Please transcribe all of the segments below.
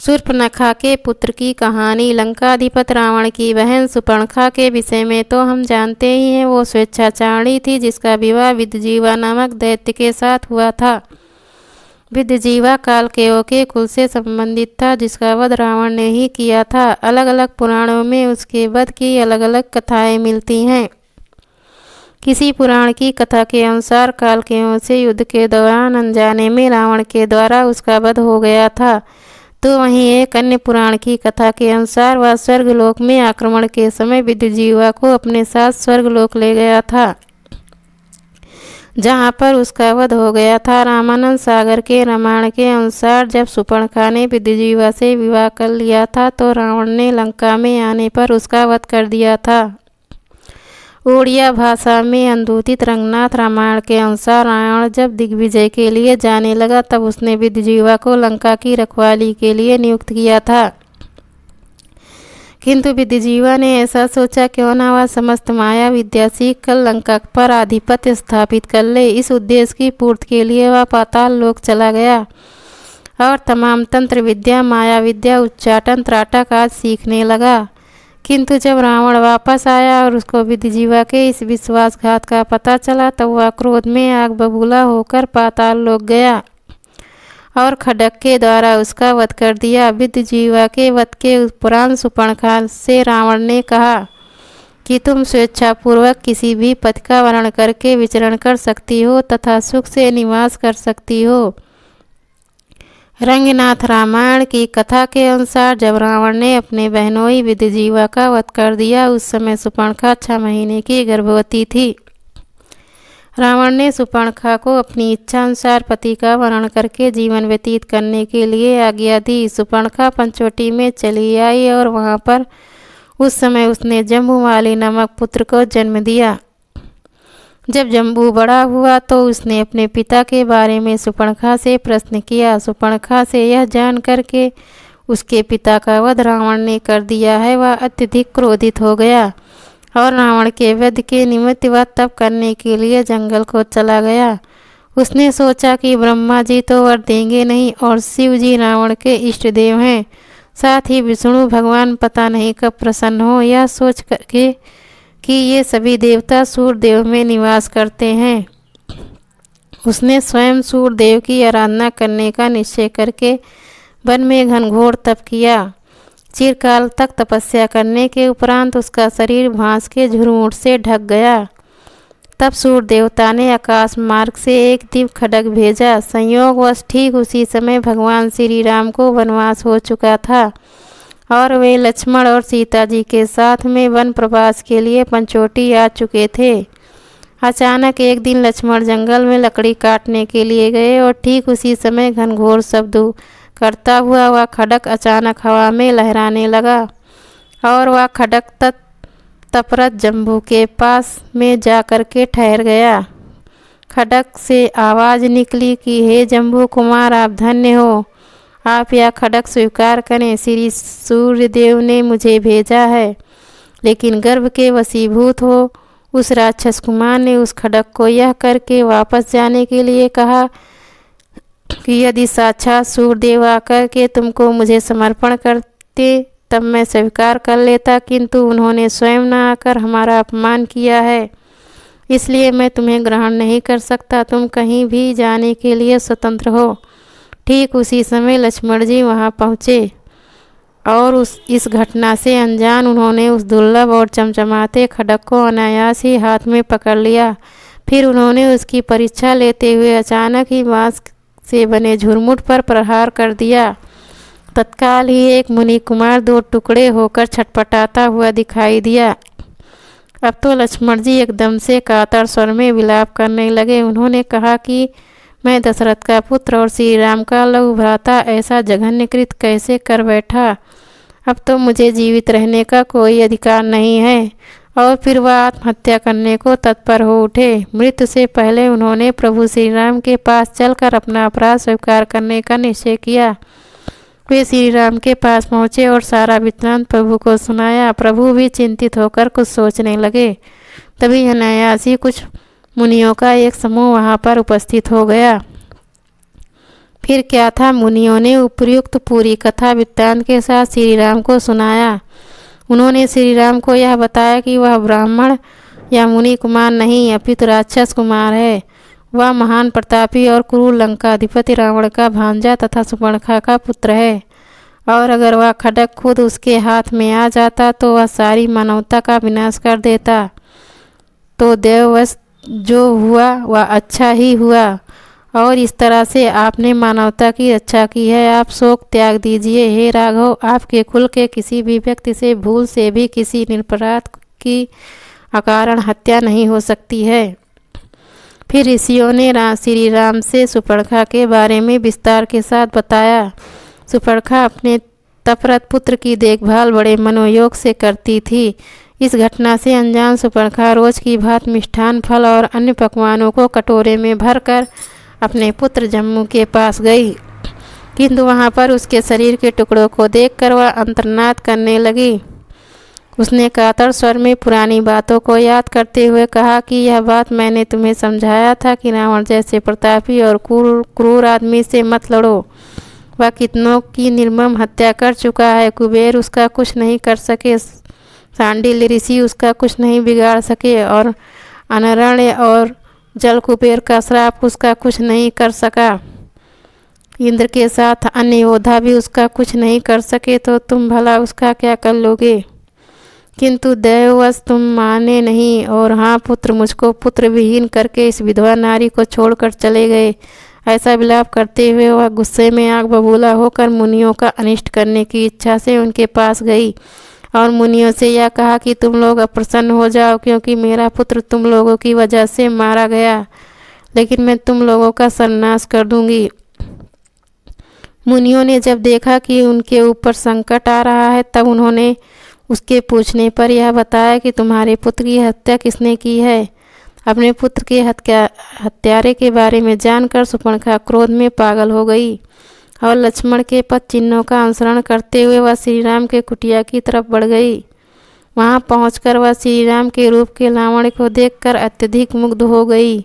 शूर्पणखा के पुत्र की कहानी। लंकाधिपति रावण की बहन शूर्पणखा के विषय में तो हम जानते ही हैं। वो स्वेच्छाचारिणी थी जिसका विवाह विद्धजीवा नामक दैत्य के साथ हुआ था। विद्धजीवा कालकेयों के कुल से संबंधित था जिसका वध रावण ने ही किया था। अलग अलग पुराणों में उसके वध की अलग अलग कथाएं मिलती हैं। किसी पुराण की कथा के अनुसार कालकेयों से युद्ध के दौरान अनजाने में रावण के द्वारा उसका वध हो गया था। तो वहीं एक अन्य पुराण की कथा के अनुसार वह स्वर्गलोक में आक्रमण के समय विद्धजीवा को अपने साथ स्वर्गलोक ले गया था जहाँ पर उसका वध हो गया था। रामानंद सागर के रामायण के अनुसार जब शूर्पणखा ने विद्धजीवा से विवाह कर लिया था तो रावण ने लंका में आने पर उसका वध कर दिया था। ओड़िया भाषा में अनुदित रंगनाथ रामायण के अनुसार रावण जब दिग्विजय के लिए जाने लगा तब उसने विद्धजीवा को लंका की रखवाली के लिए नियुक्त किया था। किंतु विद्धजीवा ने ऐसा सोचा क्यों ना वह समस्त माया विद्या सीख कर लंका पर आधिपत्य स्थापित कर ले। इस उद्देश्य की पूर्ति के लिए वह पाताल लोक चला गया और तमाम तंत्र विद्या, माया विद्या, उच्चाटन, त्राटक आदि सीखने लगा। किंतु जब रावण वापस आया और उसको विद्धजीवा के इस विश्वासघात का पता चला तब वह क्रोध में आग बबूला होकर पाताल लोक गया और खड्ग के द्वारा उसका वध कर दिया। विद्धजीवा के वध के उपरांत शूर्पणखा से रावण ने कहा कि तुम स्वेच्छापूर्वक किसी भी पथ का वर्ण करके विचरण कर सकती हो तथा सुख से निवास कर सकती हो। रंगनाथ रामायण की कथा के अनुसार जब रावण ने अपने बहनोई विद्धजीवा का वध कर दिया उस समय शूर्पणखा 6 महीने की गर्भवती थी। रावण ने शूर्पणखा को अपनी इच्छा अनुसार पति का वर्ण करके जीवन व्यतीत करने के लिए आज्ञा दी। शूर्पणखा पंचवटी में चली आई और वहां पर उस समय उसने जम्बूमाली नामक पुत्र को जन्म दिया। जब जम्बू बड़ा हुआ तो उसने अपने पिता के बारे में शूर्पणखा से प्रश्न किया। शूर्पणखा से यह जान करके उसके पिता का वध रावण ने कर दिया है वह अत्यधिक क्रोधित हो गया और रावण के वध के निमित्त वह तप करने के लिए जंगल को चला गया। उसने सोचा कि ब्रह्मा जी तो वर देंगे नहीं और शिव जी रावण के इष्ट देव हैं, साथ ही विष्णु भगवान पता नहीं कब प्रसन्न हो। यह सोच करके कि ये सभी देवता सूर्यदेव में निवास करते हैं उसने स्वयं सूर्यदेव की आराधना करने का निश्चय करके वन में घनघोर तप किया। चिरकाल तक तपस्या करने के उपरांत उसका शरीर भांस के झुरमुट से ढक गया। तब सूर्य देवता ने आकाश मार्ग से एक दिव्य खड्ग भेजा। संयोगवश ठीक उसी समय भगवान श्री राम को वनवास हो चुका था और वे लक्ष्मण और सीता जी के साथ में वन प्रवास के लिए पंचवटी आ चुके थे। अचानक एक दिन लक्ष्मण जंगल में लकड़ी काटने के लिए गए और ठीक उसी समय घनघोर शब्द करता हुआ वह खड्ग अचानक हवा में लहराने लगा और वह खड्ग तपरत जम्बू के पास में जा कर के ठहर गया। खड्ग से आवाज़ निकली कि हे जम्बू कुमार आप धन्य हो, आप यह खड्ग स्वीकार करें, श्री सूर्यदेव ने मुझे भेजा है। लेकिन गर्भ के वशीभूत हो उस राक्षस कुमार ने उस खड्ग को यह करके वापस जाने के लिए कहा कि यदि साक्षात सूर्यदेव आकर के तुमको मुझे समर्पण करते तब मैं स्वीकार कर लेता, किंतु उन्होंने स्वयं न आकर हमारा अपमान किया है, इसलिए मैं तुम्हें ग्रहण नहीं कर सकता। तुम कहीं भी जाने के लिए स्वतंत्र हो। ठीक उसी समय लक्ष्मण जी वहां पहुँचे और इस घटना से अनजान उन्होंने उस दुर्लभ और चमचमाते खड्ग को अनायास ही हाथ में पकड़ लिया। फिर उन्होंने उसकी परीक्षा लेते हुए अचानक ही बांस से बने झुरमुट पर प्रहार कर दिया। तत्काल ही एक मुनि कुमार 2 टुकड़े होकर छटपटाता हुआ दिखाई दिया। अब तो लक्ष्मण जी एकदम से कातर स्वर में विलाप करने लगे। उन्होंने कहा कि मैं दशरथ का पुत्र और श्री राम का लघु भ्राता ऐसा जघन्य कृत कैसे कर बैठा। अब तो मुझे जीवित रहने का कोई अधिकार नहीं है। और फिर वह आत्महत्या करने को तत्पर हो उठे। मृत्यु से पहले उन्होंने प्रभु श्री राम के पास चलकर अपना अपराध स्वीकार करने का निश्चय किया। वे श्री राम के पास पहुँचे और सारा वृत्तांत प्रभु को सुनाया। प्रभु भी चिंतित होकर कुछ सोचने लगे। तभी अनायास ही कुछ मुनियों का एक समूह वहां पर उपस्थित हो गया। फिर क्या था, मुनियों ने उपयुक्त पूरी कथा वृत्तांत के साथ श्री राम को सुनाया। उन्होंने श्री राम को यह बताया कि वह ब्राह्मण या मुनि कुमार नहीं अपितु राक्षस कुमार है। वह महान प्रतापी और क्रूर लंकाधिपति रावण का भांजा तथा सुपर्णखा का पुत्र है, और अगर वह खड्ग खुद उसके हाथ में आ जाता तो वह सारी मानवता का विनाश कर देता। तो देववश जो हुआ वह अच्छा ही हुआ, और इस तरह से आपने मानवता की रक्षा की है। आप शोक त्याग दीजिए। हे राघव, आपके कुल के किसी भी व्यक्ति से भूल से भी किसी निरपराध की अकारण हत्या नहीं हो सकती है। फिर ऋषियों ने श्री राम से सुपर्णखा के बारे में विस्तार के साथ बताया। सुपर्णखा अपने तपरत पुत्र की देखभाल बड़े मनोयोग से करती थी। इस घटना से अनजान सुपर्णखा रोज की भांति मिष्ठान, फल और अन्य पकवानों को कटोरे में भरकर अपने पुत्र जम्मू के पास गई, किंतु वहां पर उसके शरीर के टुकड़ों को देखकर वह अंतर्नाद करने लगी। उसने कातर स्वर में पुरानी बातों को याद करते हुए कहा कि यह बात मैंने तुम्हें समझाया था कि रावण जैसे प्रतापी और क्रूर आदमी से मत लड़ो। वह कितनों की निर्मम हत्या कर चुका है। कुबेर उसका कुछ नहीं कर सके, सांडिल्य ऋषि उसका कुछ नहीं बिगाड़ सके, और अनरण्य और जल कुबेर का श्राप उसका कुछ नहीं कर सका। इंद्र के साथ अन्य योद्धा भी उसका कुछ नहीं कर सके, तो तुम भला उसका क्या कर लोगे। किंतु दैववश तुम माने नहीं, और हाँ पुत्र, मुझको पुत्र विहीन करके इस विधवा नारी को छोड़कर चले गए। ऐसा विलाप करते हुए वह गुस्से में आग बबूला होकर मुनियों का अनिष्ट करने की इच्छा से उनके पास गई, और मुनियों से यह कहा कि तुम लोग अप्रसन्न हो जाओ, क्योंकि मेरा पुत्र तुम लोगों की वजह से मारा गया, लेकिन मैं तुम लोगों का सर्वनाश कर दूंगी। मुनियों ने जब देखा कि उनके ऊपर संकट आ रहा है, तब उन्होंने उसके पूछने पर यह बताया कि तुम्हारे पुत्र की हत्या किसने की है। अपने पुत्र के हत्यारे के बारे में जानकर सुपर्णखा क्रोध में पागल हो गई, और लक्ष्मण के पद चिन्हों का अनुसरण करते हुए वह श्री राम के कुटिया की तरफ बढ़ गई। वहां पहुंचकर वह श्री राम के रूप के लावण्य को देखकर अत्यधिक मुग्ध हो गई।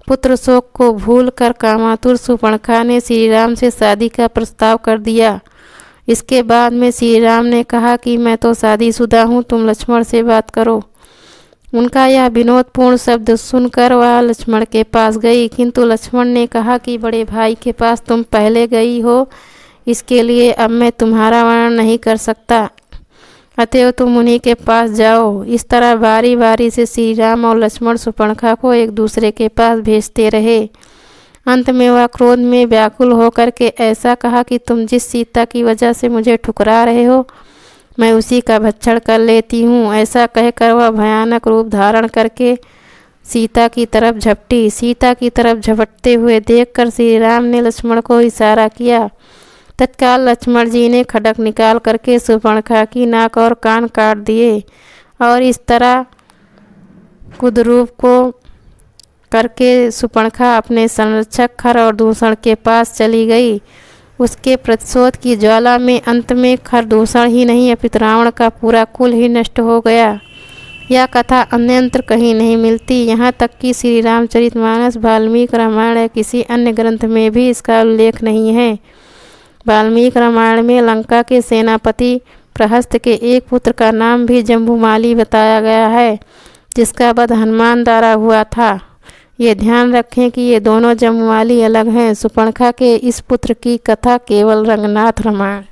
पुत्र शोक को भूलकर कामातुर सुपर्णखा ने श्री राम से शादी का प्रस्ताव कर दिया। इसके बाद में श्री राम ने कहा कि मैं तो शादीशुदा हूँ, तुम लक्ष्मण से बात करो। उनका यह विनोदपूर्ण शब्द सुनकर वह लक्ष्मण के पास गई, किंतु लक्ष्मण ने कहा कि बड़े भाई के पास तुम पहले गई हो, इसके लिए अब मैं तुम्हारा वर्णन नहीं कर सकता, अतएव तुम उन्हीं के पास जाओ। इस तरह बारी बारी से श्री राम और लक्ष्मण सुपर्णखा को एक दूसरे के पास भेजते रहे। अंत में वह क्रोध में व्याकुल होकर के ऐसा कहा कि तुम जिस सीता की वजह से मुझे ठुकरा रहे हो, मैं उसी का भक्षण कर लेती हूँ। ऐसा कहकर वह भयानक रूप धारण करके सीता की तरफ झपटी। सीता की तरफ झपटते हुए देखकर श्री राम ने लक्ष्मण को इशारा किया। तत्काल लक्ष्मण जी ने खड्ग निकाल करके सुपर्णखा की नाक और कान काट दिए, और इस तरह कुद्रूप को करके सुपर्णखा अपने संरक्षक खर और दूषण के पास चली गई। उसके प्रतिशोध की ज्वाला में अंत में खरदूषण ही नहीं अपितु रावण का पूरा कुल ही नष्ट हो गया। यह कथा अन्यत्र कहीं नहीं मिलती। यहाँ तक कि श्री रामचरितमानस, वाल्मीकि रामायण या किसी अन्य ग्रंथ में भी इसका उल्लेख नहीं है। वाल्मीकि रामायण में लंका के सेनापति प्रहस्त के एक पुत्र का नाम भी जम्बूमाली बताया गया है, जिसका वध हनुमान द्वारा हुआ था। ये ध्यान रखें कि ये दोनों जम्बूमाली अलग हैं। सुपर्णखा के इस पुत्र की कथा केवल रंगनाथ रामायण